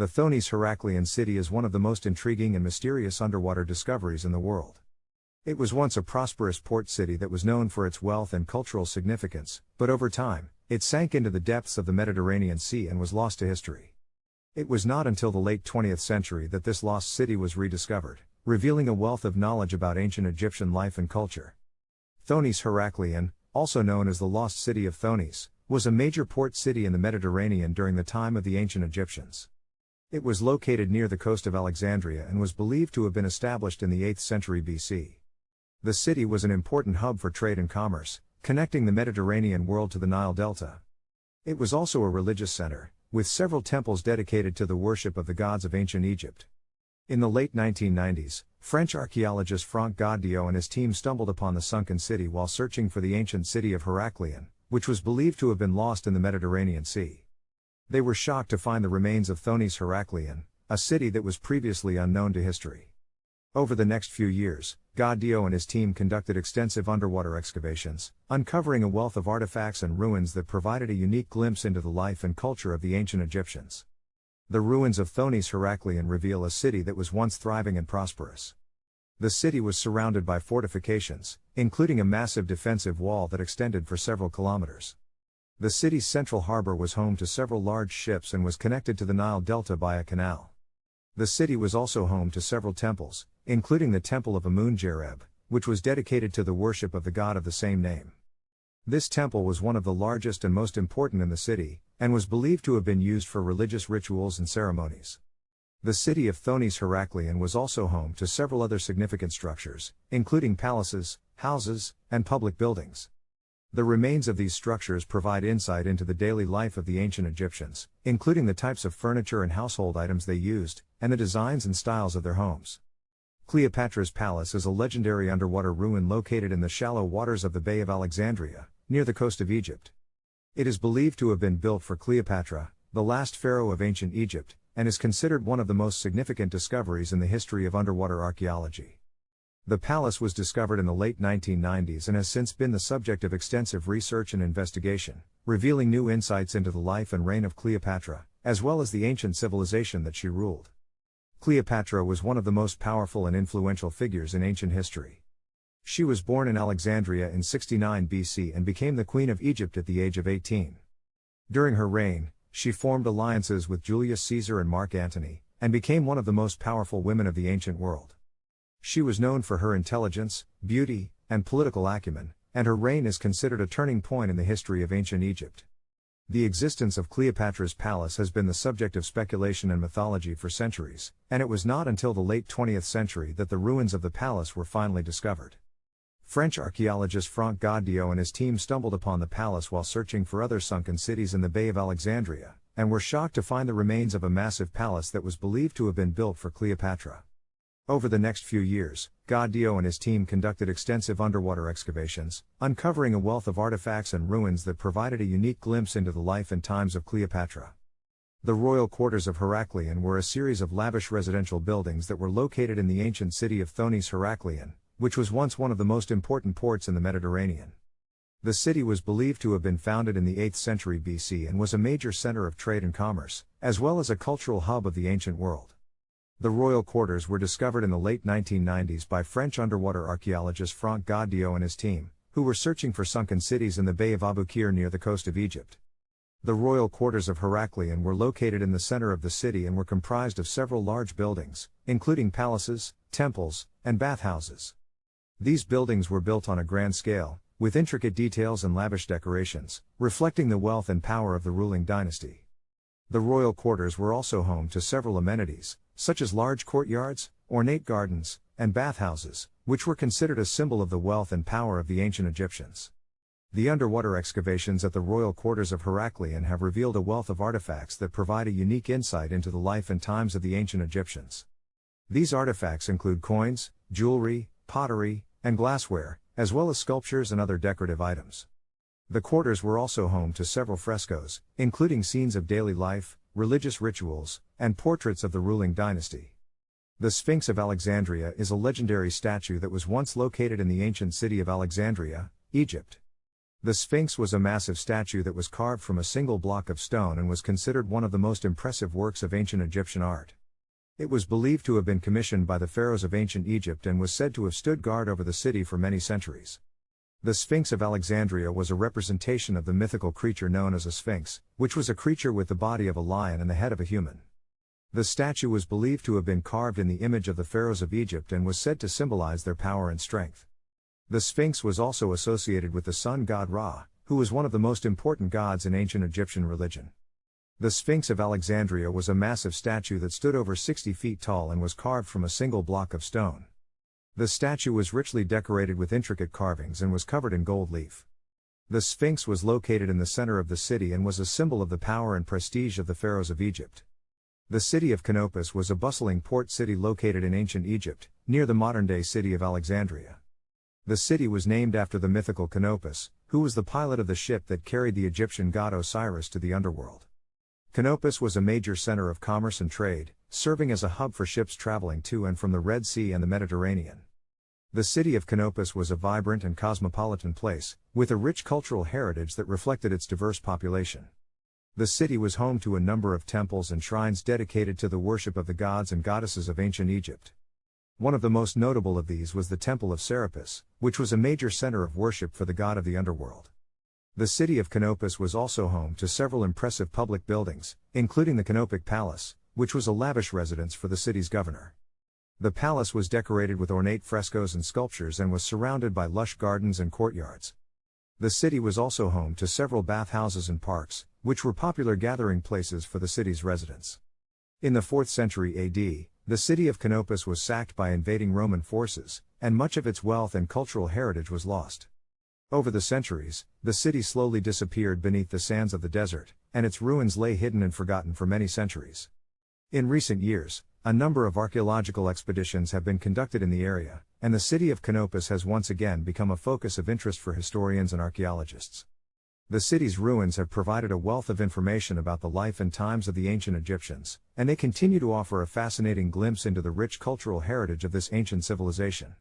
The Thonis Heraclean city is one of the most intriguing and mysterious underwater discoveries in the world. It was once a prosperous port city that was known for its wealth and cultural significance, but over time, it sank into the depths of the Mediterranean Sea and was lost to history. It was not until the late 20th century that this lost city was rediscovered, revealing a wealth of knowledge about ancient Egyptian life and culture. Thonis Heraclean, also known as the Lost City of Thonis, was a major port city in the Mediterranean during the time of the ancient Egyptians. It was located near the coast of Alexandria and was believed to have been established in the 8th century BC. The city was an important hub for trade and commerce, connecting the Mediterranean world to the Nile Delta. It was also a religious center, with several temples dedicated to the worship of the gods of ancient Egypt. In the late 1990s, French archaeologist Franck Goddio and his team stumbled upon the sunken city while searching for the ancient city of Heraclean, which was believed to have been lost in the Mediterranean Sea. They were shocked to find the remains of Thonis Heraclean, a city that was previously unknown to history. Over the next few years, Goddio and his team conducted extensive underwater excavations, uncovering a wealth of artifacts and ruins that provided a unique glimpse into the life and culture of the ancient Egyptians. The ruins of Thonis Heraclean reveal a city that was once thriving and prosperous. The city was surrounded by fortifications, including a massive defensive wall that extended for several kilometers. The city's central harbor was home to several large ships and was connected to the Nile Delta by a canal. The city was also home to several temples, including the Temple of Amun-Jareb, which was dedicated to the worship of the god of the same name. This temple was one of the largest and most important in the city, and was believed to have been used for religious rituals and ceremonies. The city of Thonis Heraclean was also home to several other significant structures, including palaces, houses, and public buildings. The remains of these structures provide insight into the daily life of the ancient Egyptians, including the types of furniture and household items they used, and the designs and styles of their homes. Cleopatra's Palace is a legendary underwater ruin located in the shallow waters of the Bay of Alexandria, near the coast of Egypt. It is believed to have been built for Cleopatra, the last pharaoh of ancient Egypt, and is considered one of the most significant discoveries in the history of underwater archaeology. The palace was discovered in the late 1990s and has since been the subject of extensive research and investigation, revealing new insights into the life and reign of Cleopatra, as well as the ancient civilization that she ruled. Cleopatra was one of the most powerful and influential figures in ancient history. She was born in Alexandria in 69 BC and became the Queen of Egypt at the age of 18. During her reign, she formed alliances with Julius Caesar and Mark Antony, and became one of the most powerful women of the ancient world. She was known for her intelligence, beauty, and political acumen, and her reign is considered a turning point in the history of ancient Egypt. The existence of Cleopatra's palace has been the subject of speculation and mythology for centuries, and it was not until the late 20th century that the ruins of the palace were finally discovered. French archaeologist Franck Goddio and his team stumbled upon the palace while searching for other sunken cities in the Bay of Alexandria, and were shocked to find the remains of a massive palace that was believed to have been built for Cleopatra. Over the next few years, Goddio and his team conducted extensive underwater excavations, uncovering a wealth of artifacts and ruins that provided a unique glimpse into the life and times of Cleopatra. The royal quarters of Heraclean were a series of lavish residential buildings that were located in the ancient city of Thonis Heraclean, which was once one of the most important ports in the Mediterranean. The city was believed to have been founded in the 8th century BC and was a major center of trade and commerce, as well as a cultural hub of the ancient world. The royal quarters were discovered in the late 1990s by French underwater archaeologist Franck Goddio and his team, who were searching for sunken cities in the Bay of Aboukir near the coast of Egypt. The royal quarters of Heraclean were located in the center of the city and were comprised of several large buildings, including palaces, temples, and bathhouses. These buildings were built on a grand scale, with intricate details and lavish decorations, reflecting the wealth and power of the ruling dynasty. The royal quarters were also home to several amenities, such as large courtyards, ornate gardens, and bathhouses, which were considered a symbol of the wealth and power of the ancient Egyptians. The underwater excavations at the royal quarters of Heraclean have revealed a wealth of artifacts that provide a unique insight into the life and times of the ancient Egyptians. These artifacts include coins, jewelry, pottery, and glassware, as well as sculptures and other decorative items. The quarters were also home to several frescoes, including scenes of daily life, religious rituals, and portraits of the ruling dynasty. The Sphinx of Alexandria is a legendary statue that was once located in the ancient city of Alexandria, Egypt. The Sphinx was a massive statue that was carved from a single block of stone and was considered one of the most impressive works of ancient Egyptian art. It was believed to have been commissioned by the pharaohs of ancient Egypt and was said to have stood guard over the city for many centuries. The Sphinx of Alexandria was a representation of the mythical creature known as a sphinx, which was a creature with the body of a lion and the head of a human. The statue was believed to have been carved in the image of the pharaohs of Egypt and was said to symbolize their power and strength. The Sphinx was also associated with the sun god Ra, who was one of the most important gods in ancient Egyptian religion. The Sphinx of Alexandria was a massive statue that stood over 60 feet tall and was carved from a single block of stone. The statue was richly decorated with intricate carvings and was covered in gold leaf. The Sphinx was located in the center of the city and was a symbol of the power and prestige of the pharaohs of Egypt. The city of Canopus was a bustling port city located in ancient Egypt, near the modern-day city of Alexandria. The city was named after the mythical Canopus, who was the pilot of the ship that carried the Egyptian god Osiris to the underworld. Canopus was a major center of commerce and trade, serving as a hub for ships traveling to and from the Red Sea and the Mediterranean. The city of Canopus was a vibrant and cosmopolitan place, with a rich cultural heritage that reflected its diverse population. The city was home to a number of temples and shrines dedicated to the worship of the gods and goddesses of ancient Egypt. One of the most notable of these was the Temple of Serapis, which was a major center of worship for the god of the underworld. The city of Canopus was also home to several impressive public buildings, including the Canopic Palace, which was a lavish residence for the city's governor. The palace was decorated with ornate frescoes and sculptures and was surrounded by lush gardens and courtyards. The city was also home to several bathhouses and parks, which were popular gathering places for the city's residents. In the 4th century AD, the city of Canopus was sacked by invading Roman forces, and much of its wealth and cultural heritage was lost. Over the centuries, the city slowly disappeared beneath the sands of the desert, and its ruins lay hidden and forgotten for many centuries. In recent years, a number of archaeological expeditions have been conducted in the area, and the city of Canopus has once again become a focus of interest for historians and archaeologists. The city's ruins have provided a wealth of information about the life and times of the ancient Egyptians, and they continue to offer a fascinating glimpse into the rich cultural heritage of this ancient civilization.